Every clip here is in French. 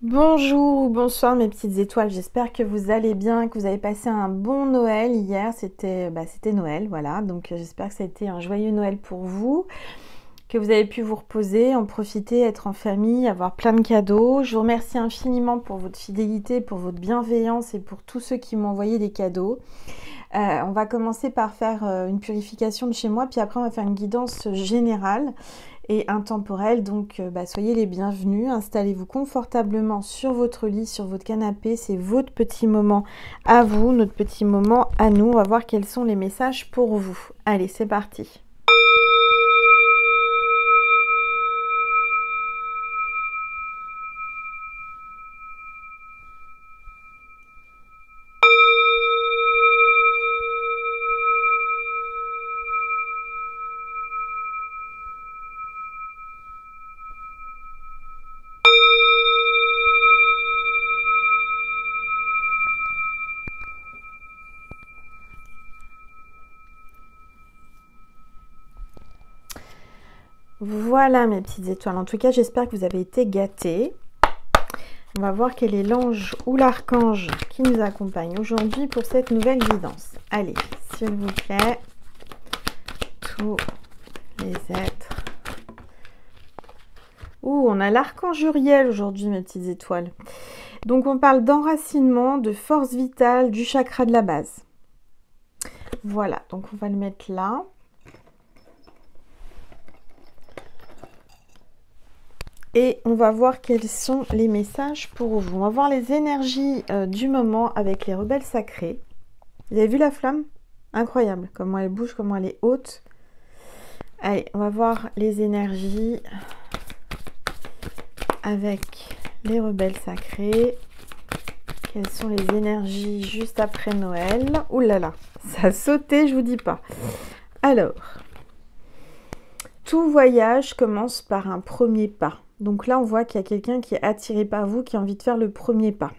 Bonjour ou bonsoir mes petites étoiles, j'espère que vous allez bien, que vous avez passé un bon Noël hier, c'était Noël, voilà, donc j'espère que ça a été un joyeux Noël pour vous, que vous avez pu vous reposer, en profiter, être en famille, avoir plein de cadeaux. Je vous remercie infiniment pour votre fidélité, pour votre bienveillance et pour tous ceux qui m'ont envoyé des cadeaux. On va commencer par faire une purification de chez moi, puis après on va faire une guidance générale et intemporelle. Donc soyez les bienvenus, installez-vous confortablement sur votre lit, sur votre canapé, c'est votre petit moment à vous, notre petit moment à nous. On va voir quels sont les messages pour vous. Allez, c'est parti. Voilà mes petites étoiles, en tout cas j'espère que vous avez été gâtés. On va voir quel est l'ange ou l'archange qui nous accompagne aujourd'hui pour cette nouvelle guidance. Allez, s'il vous plaît, tous les êtres. Ouh, on a l'archange Uriel aujourd'hui mes petites étoiles. Donc on parle d'enracinement, de force vitale, du chakra de la base. Voilà, donc on va le mettre là. Et on va voir quels sont les messages pour vous. On va voir les énergies du moment avec les rebelles sacrés. Vous avez vu la flamme? Incroyable, comment elle bouge, comment elle est haute. Allez, on va voir les énergies avec les rebelles sacrés. Quelles sont les énergies juste après Noël? Ouh là là, ça a sauté, je vous dis pas. Alors, tout voyage commence par un premier pas. Donc là, on voit qu'il y a quelqu'un qui est attiré par vous, qui a envie de faire le premier pas.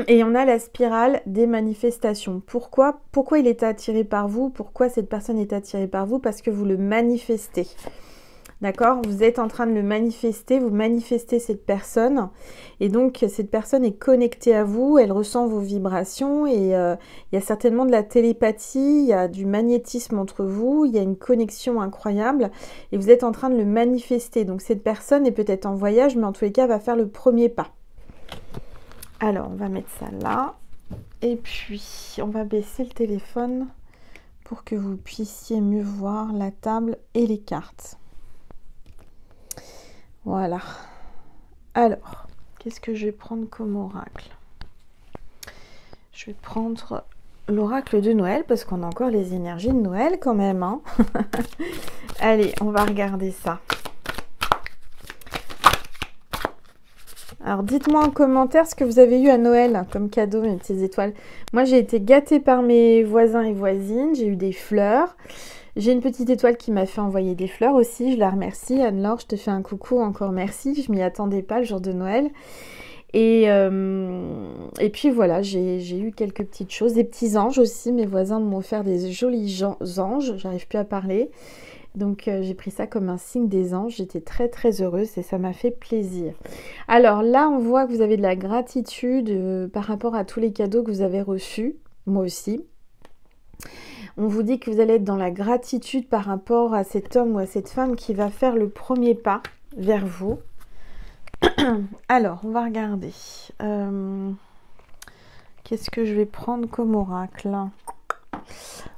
Et on a la spirale des manifestations. Pourquoi il est attiré par vous? Pourquoi cette personne est attirée par vous? Parce que vous le manifestez. D'accord? Vous êtes en train de le manifester, vous manifestez cette personne. Et donc, cette personne est connectée à vous, elle ressent vos vibrations. Et il y a certainement de la télépathie, il y a du magnétisme entre vous, il y a une connexion incroyable. Et vous êtes en train de le manifester. Donc, cette personne est peut-être en voyage, mais en tous les cas, va faire le premier pas. Alors, on va mettre ça là. Et puis, on va baisser le téléphone pour que vous puissiez mieux voir la table et les cartes. Voilà. Alors, qu'est-ce que je vais prendre comme oracle? Je vais prendre l'oracle de Noël parce qu'on a encore les énergies de Noël quand même. Hein. Allez, on va regarder ça. Alors, dites-moi en commentaire ce que vous avez eu à Noël comme cadeau, mes petites étoiles. Moi, j'ai été gâtée par mes voisins et voisines. J'ai eu des fleurs. J'ai une petite étoile qui m'a fait envoyer des fleurs aussi. Je la remercie. Anne-Laure, je te fais un coucou. Encore merci. Je m'y attendais pas le jour de Noël. Et puis voilà, j'ai eu quelques petites choses. Des petits anges aussi. Mes voisins m'ont offert des jolis anges. J'arrive plus à parler. Donc j'ai pris ça comme un signe des anges, j'étais très très heureuse et ça m'a fait plaisir. Alors là on voit que vous avez de la gratitude par rapport à tous les cadeaux que vous avez reçus, moi aussi. On vous dit que vous allez être dans la gratitude par rapport à cet homme ou à cette femme qui va faire le premier pas vers vous. Alors on va regarder. Qu'est-ce que je vais prendre comme oracle ?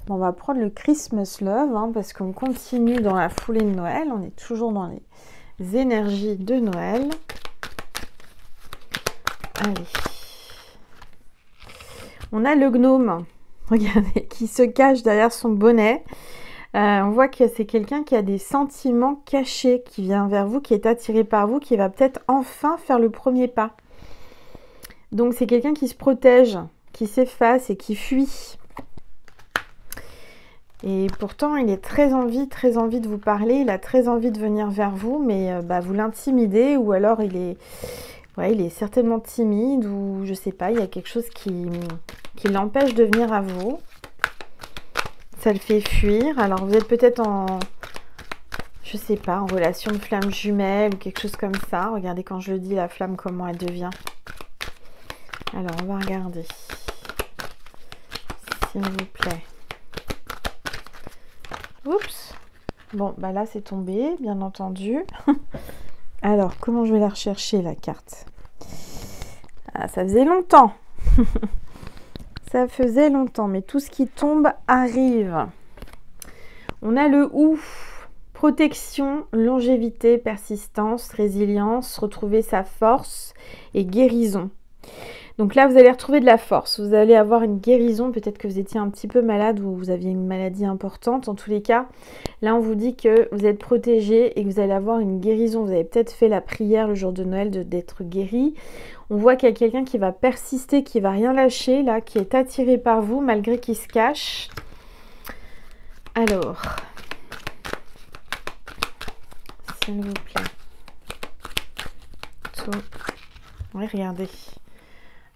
On va prendre le Christmas Love hein, parce qu'on continue dans la foulée de Noël. On est toujours dans les énergies de Noël. Allez. On a le gnome, regardez, qui se cache derrière son bonnet. On voit que c'est quelqu'un qui a des sentiments cachés, qui vient vers vous, qui est attiré par vous, qui va peut-être enfin faire le premier pas. Donc c'est quelqu'un qui se protège, qui s'efface et qui fuit. Et pourtant, il est très envie de vous parler, il a très envie de venir vers vous, mais vous l'intimidez ou alors il est certainement timide ou je sais pas, il y a quelque chose qui l'empêche de venir à vous. Ça le fait fuir. Alors vous êtes peut-être en, je je sais pas, en relation de flamme jumelle ou quelque chose comme ça. Regardez quand je le dis, la flamme, comment elle devient. Alors, on va regarder. S'il vous plaît. Oups. Bon, bah là, c'est tombé, bien entendu. Alors, comment je vais la rechercher, la carte? Ah, ça faisait longtemps. Ça faisait longtemps, mais tout ce qui tombe arrive. On a le ou. Protection, longévité, persistance, résilience, retrouver sa force et guérison. Donc là, vous allez retrouver de la force. Vous allez avoir une guérison. Peut-être que vous étiez un petit peu malade ou vous aviez une maladie importante. En tous les cas, là, on vous dit que vous êtes protégé et que vous allez avoir une guérison. Vous avez peut-être fait la prière le jour de Noël d'être guéri. On voit qu'il y a quelqu'un qui va persister, qui va rien lâcher, là, qui est attiré par vous malgré qu'il se cache. Alors, s'il vous plaît. Tout. Oui, regardez.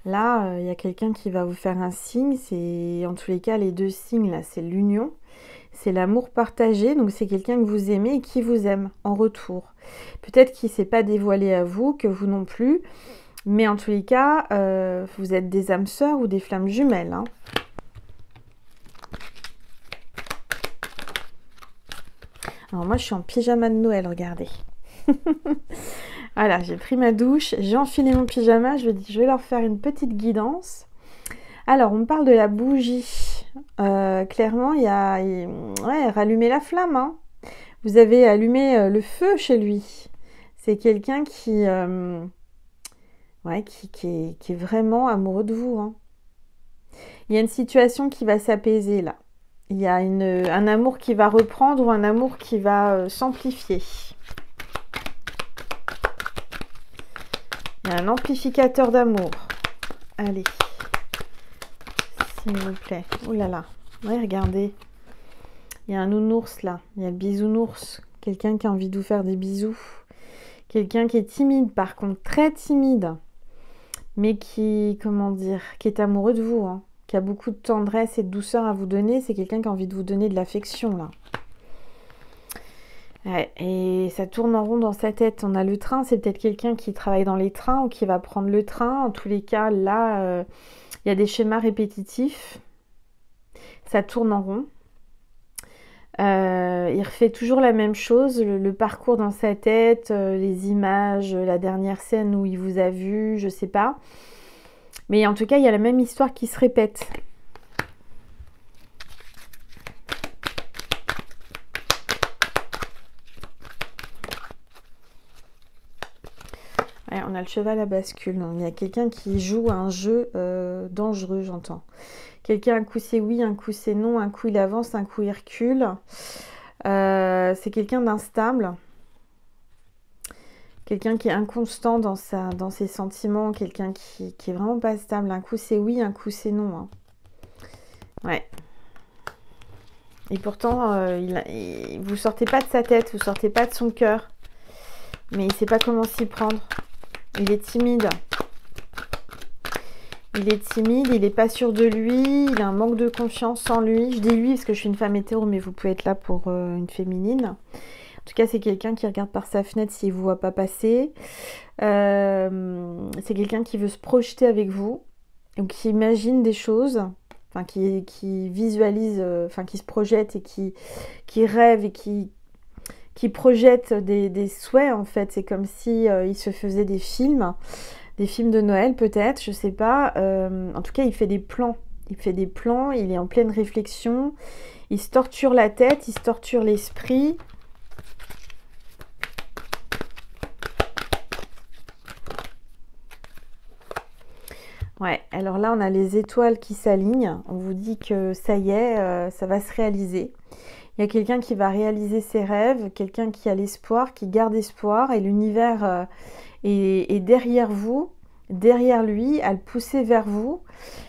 Là, il y a quelqu'un qui va vous faire un signe. C'est en tous les cas les deux signes là, c'est l'union, c'est l'amour partagé. Donc c'est quelqu'un que vous aimez et qui vous aime en retour. Peut-être qu'il ne s'est pas dévoilé à vous, que vous non plus. Mais en tous les cas, vous êtes des âmes sœurs ou des flammes jumelles. Hein. Alors moi, je suis en pyjama de Noël, regardez. Voilà, j'ai pris ma douche, j'ai enfilé mon pyjama, je vais leur faire une petite guidance. Alors, on me parle de la bougie. Clairement, il y a... Ouais, rallumer la flamme. Hein. Vous avez allumé le feu chez lui. C'est quelqu'un qui... Ouais, qui est vraiment amoureux de vous. Hein. Il y a une situation qui va s'apaiser là. Il y a un amour qui va reprendre ou un amour qui va s'amplifier. Il y a un amplificateur d'amour. Allez. S'il vous plaît. Oh là là. Ouais, regardez. Il y a un nounours là. Il y a le bisounours. Quelqu'un qui a envie de vous faire des bisous. Quelqu'un qui est timide par contre. Très timide. Mais qui, comment dire, qui est amoureux de vous. Hein, qui a beaucoup de tendresse et de douceur à vous donner. C'est quelqu'un qui a envie de vous donner de l'affection là. Ouais, et ça tourne en rond dans sa tête. On a le train, c'est peut-être quelqu'un qui travaille dans les trains ou qui va prendre le train. En tous les cas, là, il y a des schémas répétitifs. Ça tourne en rond. Il refait toujours la même chose, le parcours dans sa tête, les images, la dernière scène où il vous a vu, je sais pas. Mais en tout cas, il y a la même histoire qui se répète. Ouais, on a le cheval à bascule. Donc, il y a quelqu'un qui joue à un jeu dangereux, j'entends. Quelqu'un, un coup c'est oui, un coup c'est non, un coup il avance, un coup il recule. C'est quelqu'un d'instable. Quelqu'un qui est inconstant dans ses sentiments. Quelqu'un qui est vraiment pas stable. Un coup c'est oui, un coup c'est non. Hein. Ouais. Et pourtant, vous sortez pas de sa tête, vous sortez pas de son cœur. Mais il sait pas comment s'y prendre. Il est timide. Il est timide, il n'est pas sûr de lui, il a un manque de confiance en lui. Je dis lui parce que je suis une femme hétéro, mais vous pouvez être là pour une féminine. En tout cas, c'est quelqu'un qui regarde par sa fenêtre s'il ne vous voit pas passer. C'est quelqu'un qui veut se projeter avec vous, ou qui imagine des choses, enfin qui visualise, enfin qui se projette et qui rêve et qui projette des souhaits en fait. C'est comme si il se faisait des films de Noël peut-être, je sais pas. En tout cas, il fait des plans. Il fait des plans, il est en pleine réflexion. Il se torture la tête, il se torture l'esprit. Ouais, alors là, on a les étoiles qui s'alignent. On vous dit que ça y est, ça va se réaliser. Il y a quelqu'un qui va réaliser ses rêves, quelqu'un qui a l'espoir, qui garde espoir. Et l'univers est derrière vous, derrière lui, à le pousser vers vous.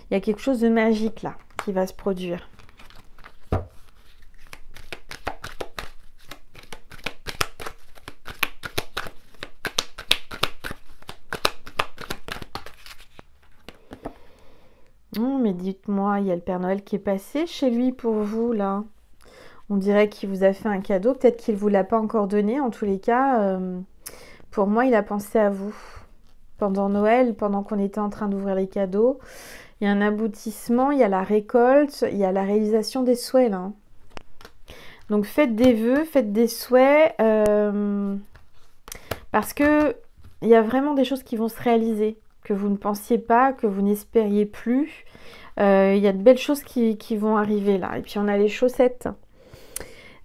Il y a quelque chose de magique là qui va se produire. Mais dites-moi, il y a le Père Noël qui est passé chez lui pour vous là. On dirait qu'il vous a fait un cadeau. Peut-être qu'il ne vous l'a pas encore donné. En tous les cas, pour moi, il a pensé à vous. Pendant Noël, pendant qu'on était en train d'ouvrir les cadeaux, il y a un aboutissement, il y a la récolte, il y a la réalisation des souhaits là. Donc faites des vœux, faites des souhaits, parce que il y a vraiment des choses qui vont se réaliser, que vous ne pensiez pas, que vous n'espériez plus. Il y a de belles choses qui vont arriver là. Et puis on a les chaussettes.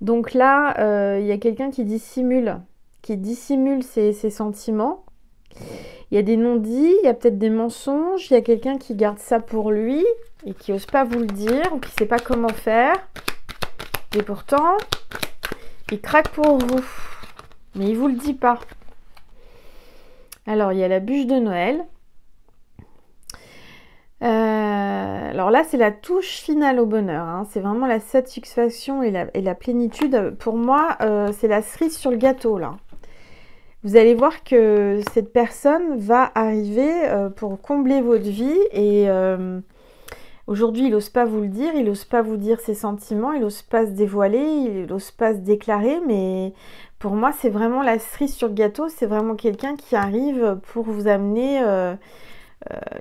Donc là, il y a quelqu'un qui dissimule ses sentiments. Il y a des non-dits, il y a peut-être des mensonges, il y a quelqu'un qui garde ça pour lui et qui n'ose pas vous le dire ou qui ne sait pas comment faire. Et pourtant, il craque pour vous. Mais il ne vous le dit pas. Alors, il y a la bûche de Noël. Alors là, c'est la touche finale au bonheur. Hein. C'est vraiment la satisfaction et la plénitude. Pour moi, c'est la cerise sur le gâteau, là. Vous allez voir que cette personne va arriver pour combler votre vie et aujourd'hui, il n'ose pas vous le dire, il n'ose pas vous dire ses sentiments, il n'ose pas se dévoiler, il n'ose pas se déclarer, mais pour moi, c'est vraiment la cerise sur le gâteau, c'est vraiment quelqu'un qui arrive pour vous amener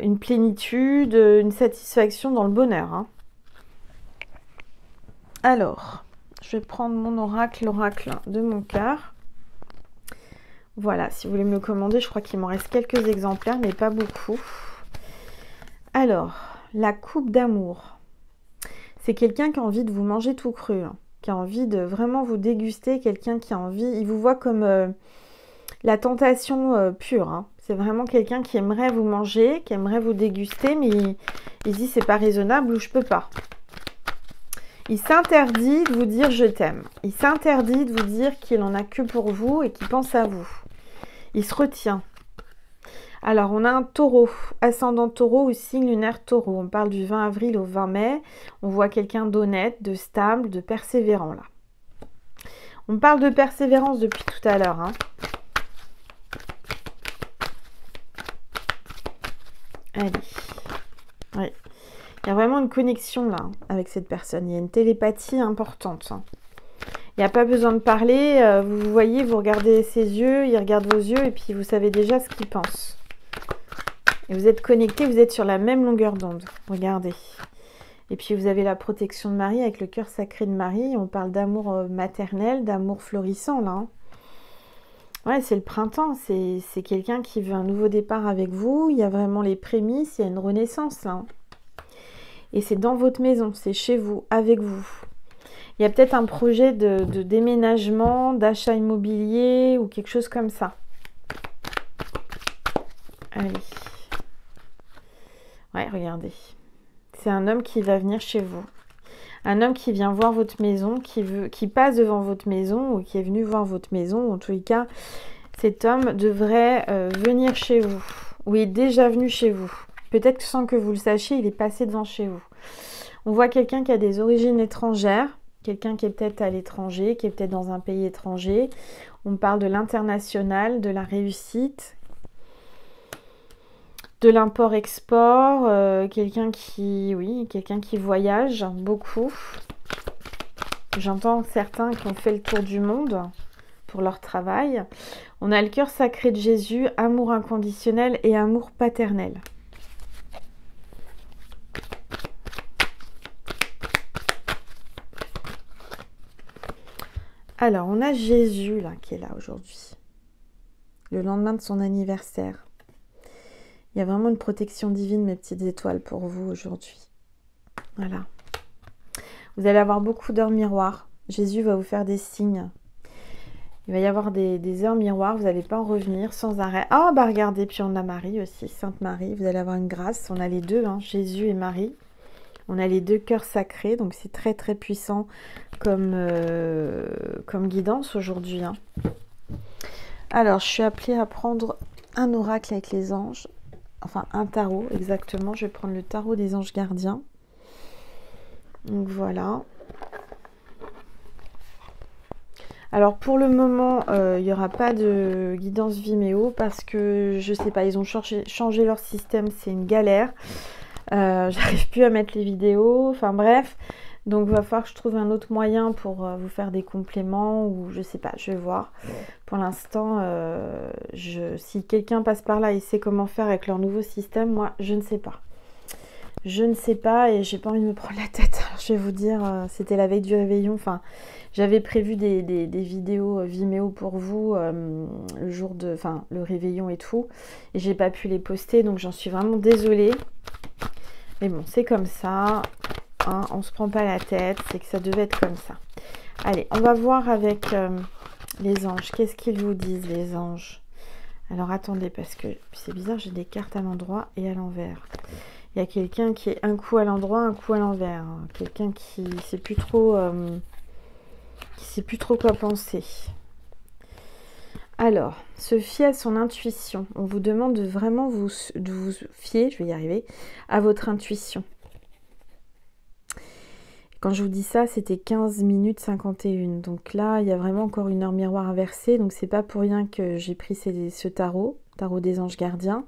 une plénitude, une satisfaction dans le bonheur. Hein. Alors, je vais prendre mon oracle, l'oracle de mon cœur. Voilà, si vous voulez me le commander, je crois qu'il m'en reste quelques exemplaires, mais pas beaucoup. Alors, la coupe d'amour. C'est quelqu'un qui a envie de vous manger tout cru, hein, qui a envie de vraiment vous déguster, quelqu'un qui a envie, il vous voit comme la tentation pure. Hein. C'est vraiment quelqu'un qui aimerait vous manger, qui aimerait vous déguster, mais il dit c'est pas raisonnable ou je peux pas. Il s'interdit de vous dire je t'aime. Il s'interdit de vous dire qu'il en a que pour vous et qu'il pense à vous. Il se retient. Alors, on a un taureau, ascendant taureau ou signe lunaire taureau. On parle du 20 avril au 20 mai. On voit quelqu'un d'honnête, de stable, de persévérant là. On parle de persévérance depuis tout à l'heure. Hein. Allez. Oui. Il y a vraiment une connexion là avec cette personne. Il y a une télépathie importante. Hein. Il n'y a pas besoin de parler, vous voyez, vous regardez ses yeux, il regarde vos yeux et puis vous savez déjà ce qu'il pense. Et vous êtes connectés, vous êtes sur la même longueur d'onde. Regardez. Et puis vous avez la protection de Marie avec le cœur sacré de Marie. On parle d'amour maternel, d'amour florissant là. Hein. Ouais, c'est le printemps, c'est quelqu'un qui veut un nouveau départ avec vous. Il y a vraiment les prémices, il y a une renaissance là. Hein. Et c'est dans votre maison, c'est chez vous, avec vous. Il y a peut-être un projet de déménagement, d'achat immobilier ou quelque chose comme ça. Allez. Ouais, regardez. C'est un homme qui va venir chez vous. Un homme qui vient voir votre maison, qui passe devant votre maison ou qui est venu voir votre maison. En tous les cas, cet homme devrait venir chez vous ou est déjà venu chez vous. Peut-être que sans que vous le sachiez, il est passé devant chez vous. On voit quelqu'un qui a des origines étrangères. Quelqu'un qui est peut-être à l'étranger, qui est peut-être dans un pays étranger. On parle de l'international, de la réussite, de l'import-export. Quelqu'un qui voyage beaucoup. J'entends certains qui ont fait le tour du monde pour leur travail. On a le cœur sacré de Jésus, amour inconditionnel et amour paternel. Alors, on a Jésus là qui est là aujourd'hui, le lendemain de son anniversaire. Il y a vraiment une protection divine, mes petites étoiles, pour vous aujourd'hui. Voilà. Vous allez avoir beaucoup d'heures miroirs. Jésus va vous faire des signes. Il va y avoir des heures miroirs, vous n'allez pas en revenir sans arrêt. Ah, bah regardez, puis on a Marie aussi, Sainte Marie. Vous allez avoir une grâce, on a les deux, hein, Jésus et Marie. On a les deux cœurs sacrés, donc c'est très très puissant comme guidance aujourd'hui. Hein. Alors, je suis appelée à prendre un oracle avec les anges, enfin un tarot exactement. Je vais prendre le tarot des anges gardiens. Donc voilà. Alors pour le moment, il n'y aura pas de guidance Vimeo parce que je sais pas, ils ont changé leur système, c'est une galère. J'arrive plus à mettre les vidéos, enfin bref. Donc, il va falloir que je trouve un autre moyen pour vous faire des compléments ou je sais pas, je vais voir. Pour l'instant, si quelqu'un passe par là et sait comment faire avec leur nouveau système, moi, je ne sais pas. Je ne sais pas et j'ai pas envie de me prendre la tête. Je vais vous dire, c'était la veille du réveillon. Enfin, j'avais prévu des vidéos Vimeo pour vous le jour de, enfin, le réveillon et tout. Et j'ai pas pu les poster, donc j'en suis vraiment désolée. Mais bon, c'est comme ça. Hein, on se prend pas la tête, c'est que ça devait être comme ça. Allez, on va voir avec les anges. Qu'est-ce qu'ils vous disent, les anges? Alors attendez, parce que c'est bizarre, j'ai des cartes à l'endroit et à l'envers. Il y a quelqu'un qui est un coup à l'endroit, un coup à l'envers. Quelqu'un qui sait plus trop quoi penser. Alors, se fier à son intuition. On vous demande de vraiment vous fier, je vais y arriver, à votre intuition. Quand je vous dis ça, c'était 15 minutes 51. Donc là, il y a vraiment encore une heure miroir inversée. Donc c'est pas pour rien que j'ai pris ce tarot des anges gardiens.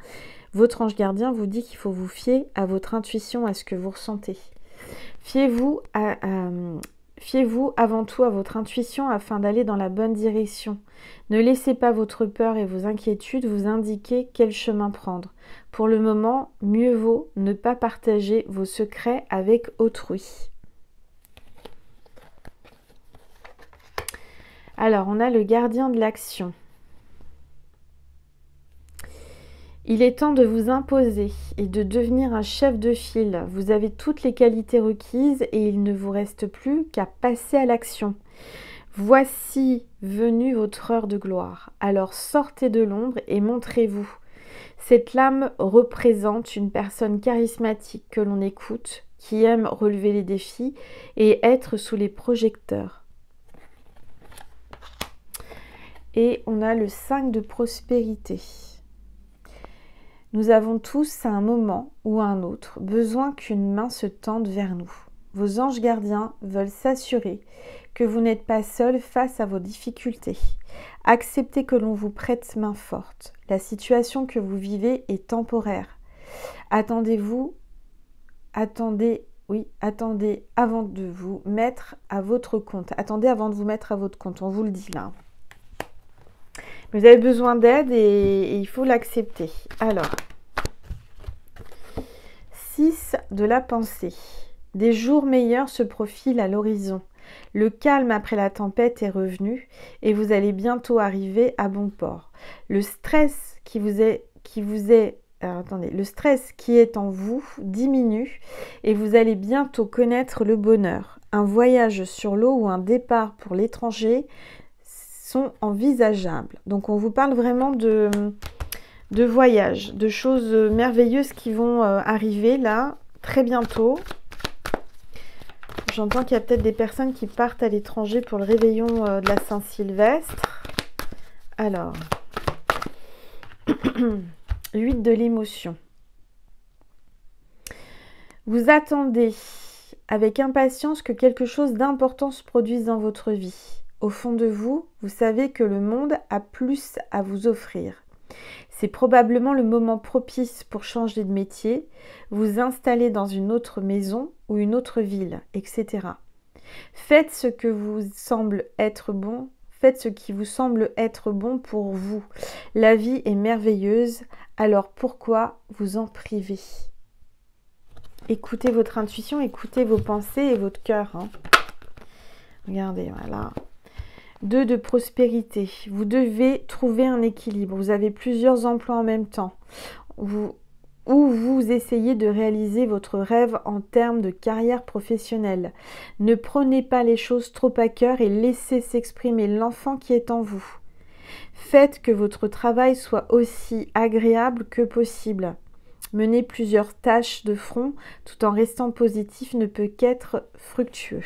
Votre ange gardien vous dit qu'il faut vous fier à votre intuition, à ce que vous ressentez. Fiez-vous avant tout à votre intuition afin d'aller dans la bonne direction. Ne laissez pas votre peur et vos inquiétudes vous indiquer quel chemin prendre. Pour le moment, mieux vaut ne pas partager vos secrets avec autrui. Alors, on a le gardien de l'action. Il est temps de vous imposer et de devenir un chef de file. Vous avez toutes les qualités requises et il ne vous reste plus qu'à passer à l'action. Voici venue votre heure de gloire. Alors sortez de l'ombre et montrez-vous. Cette lame représente une personne charismatique que l'on écoute, qui aime relever les défis et être sous les projecteurs. Et on a le 5 de prospérité. Nous avons tous, à un moment ou à un autre, besoin qu'une main se tende vers nous. Vos anges gardiens veulent s'assurer que vous n'êtes pas seul face à vos difficultés. Acceptez que l'on vous prête main forte. La situation que vous vivez est temporaire. Attendez avant de vous mettre à votre compte. Attendez avant de vous mettre à votre compte, on vous le dit là. Vous avez besoin d'aide et il faut l'accepter. Alors, 6 de la pensée. Des jours meilleurs se profilent à l'horizon. Le calme après la tempête est revenu et vous allez bientôt arriver à bon port. Le stress le stress qui est en vous diminue et vous allez bientôt connaître le bonheur. Un voyage sur l'eau ou un départ pour l'étranger sont envisageables. Donc on vous parle vraiment de voyage, de choses merveilleuses qui vont arriver là très bientôt. J'entends qu'il y a peut-être des personnes qui partent à l'étranger pour le réveillon de la Saint-Sylvestre. Alors, 8 de l'émotion. Vous attendez avec impatience que quelque chose d'important se produise dans votre vie. Au fond de vous, vous savez que le monde a plus à vous offrir. C'est probablement le moment propice pour changer de métier, vous installer dans une autre maison ou une autre ville, etc. Faites ce qui vous semble être bon pour vous. La vie est merveilleuse, alors pourquoi vous en priver? Écoutez votre intuition, écoutez vos pensées et votre cœur. Hein. Regardez, voilà. 2 de prospérité. Vous devez trouver un équilibre. Vous avez plusieurs emplois en même temps. Ou vous essayez de réaliser votre rêve en termes de carrière professionnelle. Ne prenez pas les choses trop à cœur et laissez s'exprimer l'enfant qui est en vous. Faites que votre travail soit aussi agréable que possible. Mener plusieurs tâches de front tout en restant positif ne peut qu'être fructueux.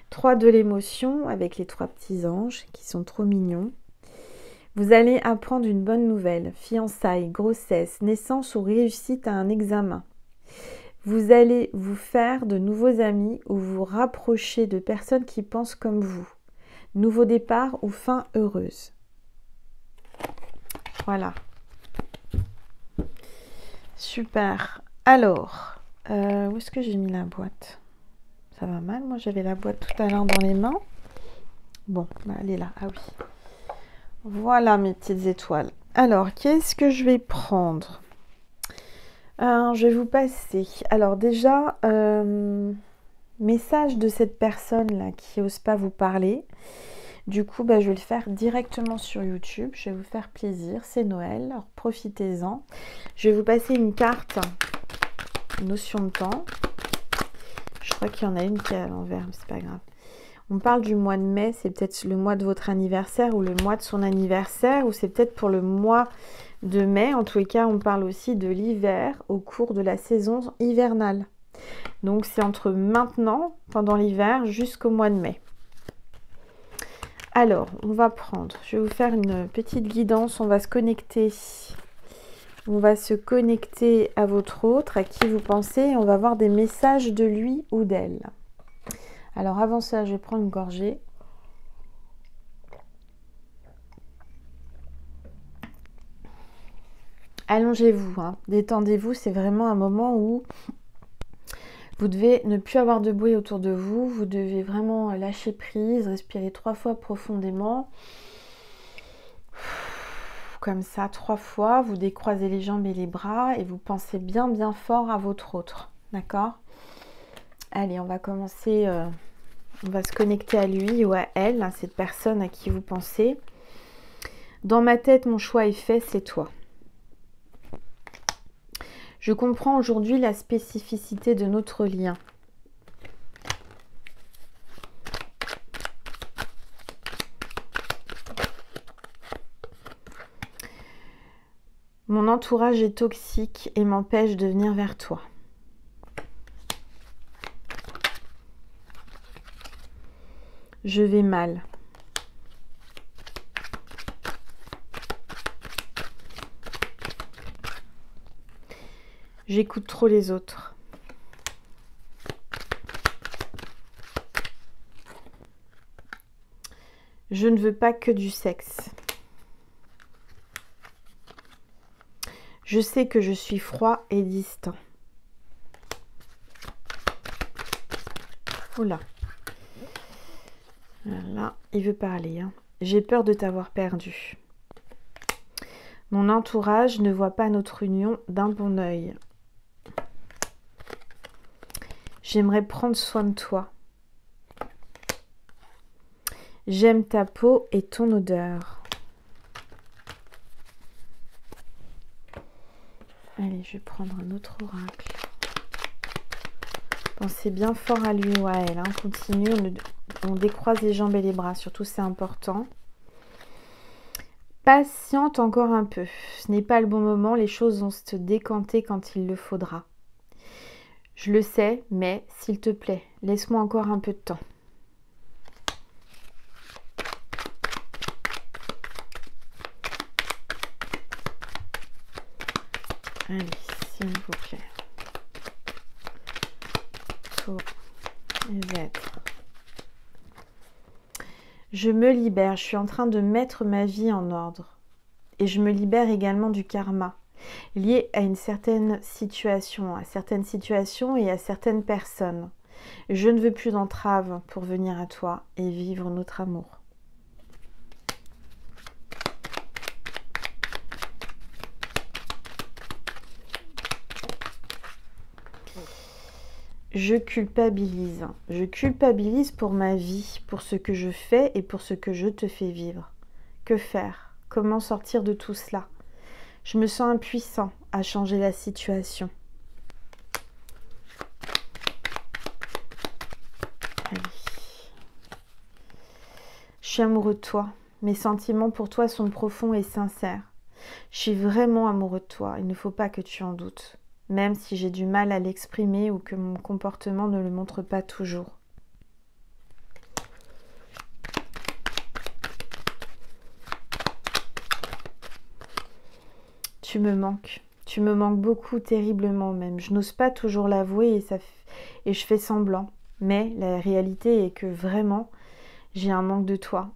3 de l'émotion avec les 3 petits anges qui sont trop mignons. Vous allez apprendre une bonne nouvelle, fiançailles, grossesse, naissance ou réussite à un examen. Vous allez vous faire de nouveaux amis ou vous rapprocher de personnes qui pensent comme vous. Nouveau départ ou fin heureuse. Voilà. Super. Alors, Où est-ce que j'ai mis la boîte? Ça va mal, moi j'avais la boîte tout à l'heure dans les mains. Bon, bah, elle est là, ah oui. Voilà mes petites étoiles. Alors, qu'est-ce que je vais prendre? Je vais vous passer. Alors déjà, message de cette personne-là qui n'ose pas vous parler. Du coup, bah, je vais le faire directement sur YouTube. Je vais vous faire plaisir. C'est Noël, alors profitez-en. Je vais vous passer une carte, notion de temps. Je crois qu'il y en a une qui est à l'envers, mais c'est pas grave. On parle du mois de mai, c'est peut-être le mois de votre anniversaire ou le mois de son anniversaire, ou c'est peut-être pour le mois de mai. En tous les cas, on parle aussi de l'hiver au cours de la saison hivernale. Donc, c'est entre maintenant, pendant l'hiver, jusqu'au mois de mai. Alors, on va prendre, je vais vous faire une petite guidance, on va se connecter. On va se connecter à votre autre, à qui vous pensez, et on va voir des messages de lui ou d'elle. Alors avant ça, je vais prendre une gorgée. Allongez-vous, hein. Détendez-vous, c'est vraiment un moment où vous devez ne plus avoir de bruit autour de vous. Vous devez vraiment lâcher prise, respirer 3 fois profondément. Comme ça, 3 fois. Vous décroisez les jambes et les bras et vous pensez bien bien fort à votre autre. D'accord? Allez, on va commencer... on va se connecter à lui ou à elle, à cette personne à qui vous pensez. Dans ma tête, mon choix est fait, c'est toi. Je comprends aujourd'hui la spécificité de notre lien. Mon entourage est toxique et m'empêche de venir vers toi. Je vais mal. J'écoute trop les autres. Je ne veux pas que du sexe. Je sais que je suis froid et distant. Oula. Voilà, il veut parler, hein. J'ai peur de t'avoir perdu. Mon entourage ne voit pas notre union d'un bon œil. J'aimerais prendre soin de toi. J'aime ta peau et ton odeur. Allez, je vais prendre un autre oracle. Pensez bien fort à lui ou à elle. Hein. Continue, on décroise les jambes et les bras. Surtout, c'est important. Patiente encore un peu. Ce n'est pas le bon moment. Les choses vont se décanter quand il le faudra. Je le sais, mais s'il te plaît, laisse-moi encore un peu de temps. Allez, s'il vous plaît. Tous les êtres. Je me libère, je suis en train de mettre ma vie en ordre. Et je me libère également du karma, lié à une certaine situation, à certaines situations et à certaines personnes. Je ne veux plus d'entrave pour venir à toi et vivre notre amour. Je culpabilise. Je culpabilise pour ma vie, pour ce que je fais et pour ce que je te fais vivre. Que faire? Comment sortir de tout cela? Je me sens impuissant à changer la situation. Allez. Je suis amoureux de toi. Mes sentiments pour toi sont profonds et sincères. Je suis vraiment amoureux de toi. Il ne faut pas que tu en doutes. Même si j'ai du mal à l'exprimer ou que mon comportement ne le montre pas toujours. Tu me manques beaucoup, terriblement même. Je n'ose pas toujours l'avouer et je fais semblant. Mais la réalité est que vraiment, j'ai un manque de toi,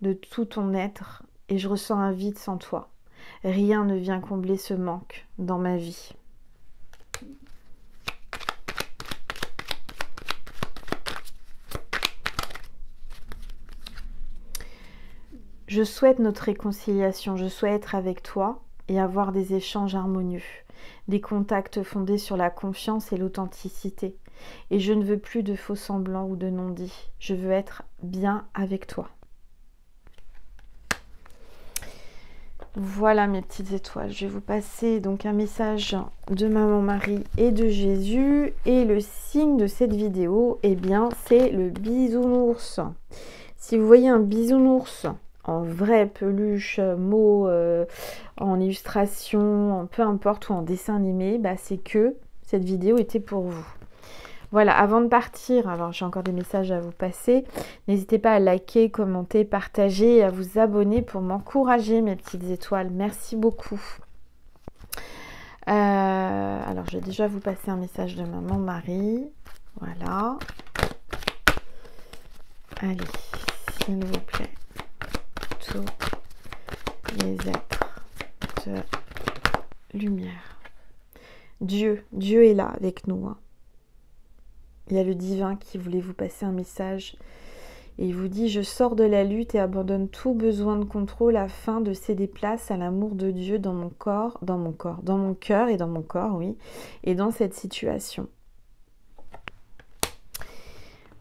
de tout ton être, et je ressens un vide sans toi. Rien ne vient combler ce manque dans ma vie. Je souhaite notre réconciliation, je souhaite être avec toi et avoir des échanges harmonieux, des contacts fondés sur la confiance et l'authenticité. Et je ne veux plus de faux semblants ou de non-dits. Je veux être bien avec toi. Voilà mes petites étoiles. Je vais vous passer donc un message de Maman Marie et de Jésus. Et le signe de cette vidéo, eh bien, c'est le bisounours. Si vous voyez un bisounours en vraie peluche, mot, en illustration, peu importe, ou en dessin animé, bah, c'est que cette vidéo était pour vous. Voilà, avant de partir, alors j'ai encore des messages à vous passer. N'hésitez pas à liker, commenter, partager et à vous abonner pour m'encourager, mes petites étoiles. Merci beaucoup. Alors, je vais déjà vous passer un message de Maman Marie. Voilà. Allez, s'il vous plaît. Tous les êtres de lumière. Dieu est là avec nous, hein. Il y a le divin qui voulait vous passer un message et il vous dit: je sors de la lutte et abandonne tout besoin de contrôle afin de céder place à l'amour de Dieu dans mon cœur et dans mon corps, oui, et dans cette situation.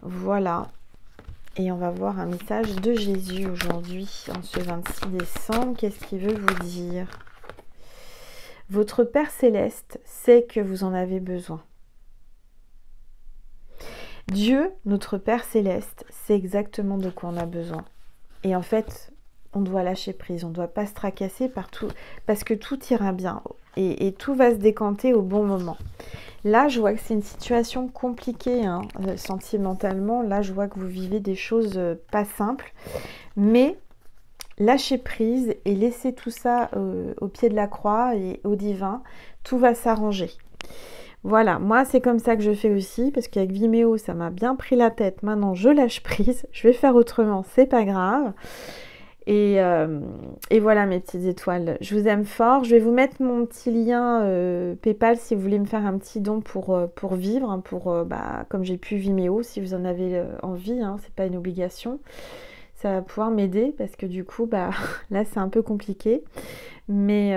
Voilà. Et on va voir un message de Jésus aujourd'hui, en ce 26 décembre. Qu'est-ce qu'il veut vous dire? Votre Père Céleste sait que vous en avez besoin. Dieu, notre Père Céleste, sait exactement de quoi on a besoin. Et en fait, on doit lâcher prise, on ne doit pas se tracasser partout, parce que tout ira bien et tout va se décanter au bon moment. Là, je vois que c'est une situation compliquée, hein, sentimentalement. Là, je vois que vous vivez des choses pas simples, mais lâchez prise et laissez tout ça au pied de la croix et au divin. Tout va s'arranger. Voilà, moi c'est comme ça que je fais aussi, parce qu'avec Vimeo ça m'a bien pris la tête. Maintenant je lâche prise, je vais faire autrement, c'est pas grave. Et voilà mes petites étoiles, je vous aime fort. Je vais vous mettre mon petit lien PayPal si vous voulez me faire un petit don pour vivre, hein, comme j'ai pu Vimeo, si vous en avez envie, hein, c'est pas une obligation. Ça va pouvoir m'aider parce que du coup, là c'est un peu compliqué. Mais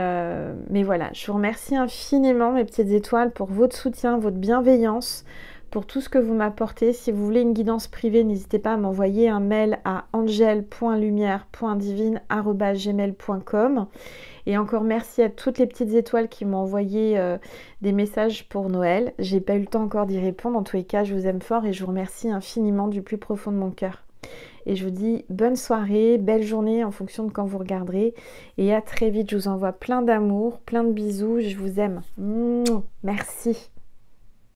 voilà, je vous remercie infiniment mes petites étoiles pour votre soutien, votre bienveillance, pour tout ce que vous m'apportez. Si vous voulez une guidance privée, n'hésitez pas à m'envoyer un mail à angel.lumière.divine@gmail.com. Et encore merci à toutes les petites étoiles qui m'ont envoyé des messages pour Noël. J'ai pas eu le temps encore d'y répondre. En tous les cas, je vous aime fort et je vous remercie infiniment du plus profond de mon cœur. Et je vous dis bonne soirée, belle journée en fonction de quand vous regarderez. Et à très vite, je vous envoie plein d'amour, plein de bisous, je vous aime. Merci.